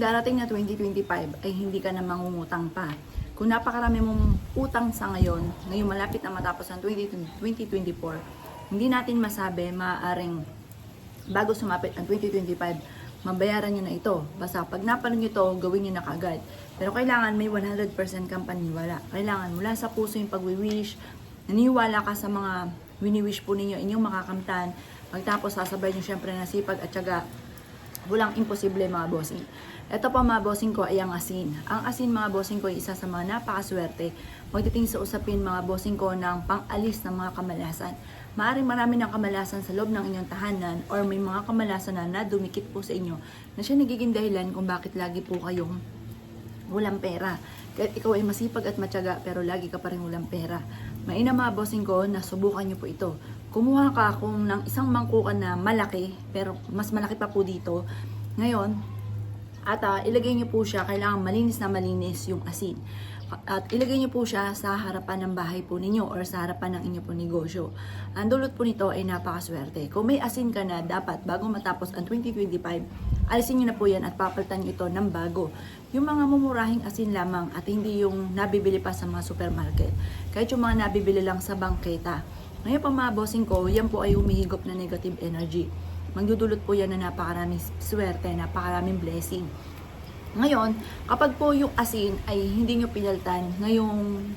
darating na 2025 ay hindi ka na mangungutang pa. Kung napakarami mong utang sa ngayon malapit na matapos ang 2024, hindi natin masabi, maaaring bago sumapit ang 2025, mabayaran nyo na ito. Basta pag napanood nyo ito, gawin nyo na kagad. Pero kailangan may 100% kang paniwala. Kailangan mula sa puso yung pag-wish, naniwala ka sa mga wini-wish po ninyo, inyong makakamtan. Pagtapos sasabay nyo syempre na sipag at syaga. Walang imposible mga bossing. Ito pa mga bossing ko ay ang asin. Ang asin mga bossing ko ay isa sa mga napakaswerte pagdating sa usapin mga bossing ko ng pang-alis ng mga kamalasan. Maaring marami ng kamalasan sa loob ng inyong tahanan or may mga kamalasan na dumikit po sa inyo na siya nagiging dahilan kung bakit lagi po kayong walang pera. Kahit ikaw ay masipag at matyaga pero lagi ka pa rin walang pera. Mainam mga bossing ko na subukan nyo po ito. Kumuha ka kung ng isang mangkukan na malaki, pero mas malaki pa po dito. Ngayon, at ilagay nyo po siya, kailangan malinis na malinis yung asin. At ilagay nyo po siya sa harapan ng bahay po ninyo or sa harapan ng inyo po negosyo. Ang dulot po nito ay napakaswerte. Kung may asin ka na, dapat bago matapos ang 2025, alisin nyo na po yan at papalitan nyo ito ng bago. Yung mga mumurahing asin lamang at hindi yung nabibili pa sa mga supermarket. Kahit yung mga nabibili lang sa bangketa. Ngayon pa mga bossing ko, yan po ay humihigop na negative energy. Magdudulot po yan na napakaraming swerte, napakaraming blessing. Ngayon, kapag po yung asin ay hindi nyo pinaltan, ngayong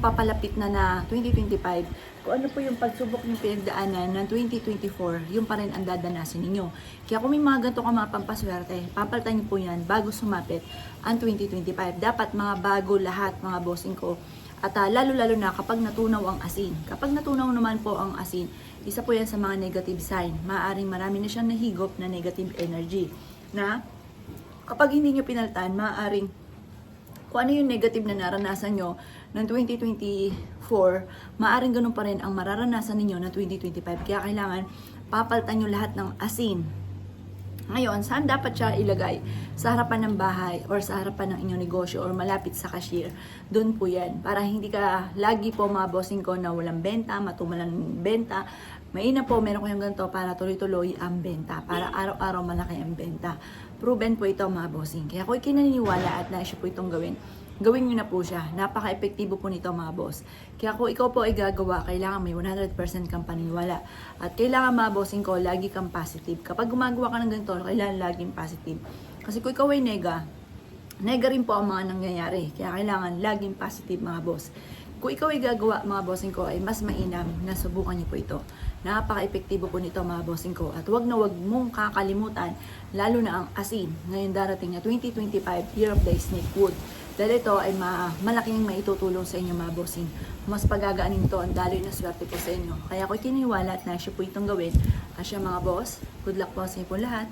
papalapit na 2025, kung ano po yung pagsubok yung pinagdaanan ng 2024, yung pa rin ang dadanasin ninyo. Kaya kung may mga ganito ka mga pampaswerte, papalitan nyo po yan bago sumapit ang 2025. Dapat mga bago lahat mga bossing ko. At lalo-lalo na kapag natunaw ang asin. Kapag natunaw naman po ang asin, isa po yan sa mga negative sign. Maaaring marami na siyang nahigop na negative energy. Na kapag hindi nyo pinaltan, maaaring kung ano yung negative na naranasan nyo ng 2024, maaaring ganun pa rin ang mararanasan ninyo ng 2025. Kaya kailangan papalitan nyo lahat ng asin. Ngayon, saan dapat siya ilagay? Sa harapan ng bahay or sa harapan ng inyong negosyo or malapit sa cashier. Doon po yan. Para hindi ka lagi po mga bossing ko na walang benta, matumalan benta. Mainam po, meron kayong ganito para tuloy-tuloy ang benta. Para araw-araw malaki ang benta. Proven po ito mga bossing. Kaya kung ikinaniniwala at naisip po itong gawin nyo na po siya. Napaka-epektibo po nito mga boss. Kaya kung ikaw po ay gagawa, kailangan may 100% kang paniniwala. At kailangan mga bossing ko, lagi kang positive. Kapag gumagawa ka ng ganito, kailangan laging positive. Kasi kung ikaw ay nega rin po ang mga nangyayari. Kaya kailangan laging positive mga boss. Kung ikaw ay gagawa mga bossing ko, ay mas mainam na subukan niyo po ito. Napaka-epektibo po nito mga bossing ko. At wag mong kakalimutan, lalo na ang asin. Ngayon darating na 2025, Year of the Snake Wood. Dahil ito ay malaking maitutulong sa inyo mga bossing. Mas pagagaanin ito, ang daloy na swerte po sa inyo. Kaya kung tiniwala at na siya po itong gawin, siya mga boss, good luck po sa inyo po lahat.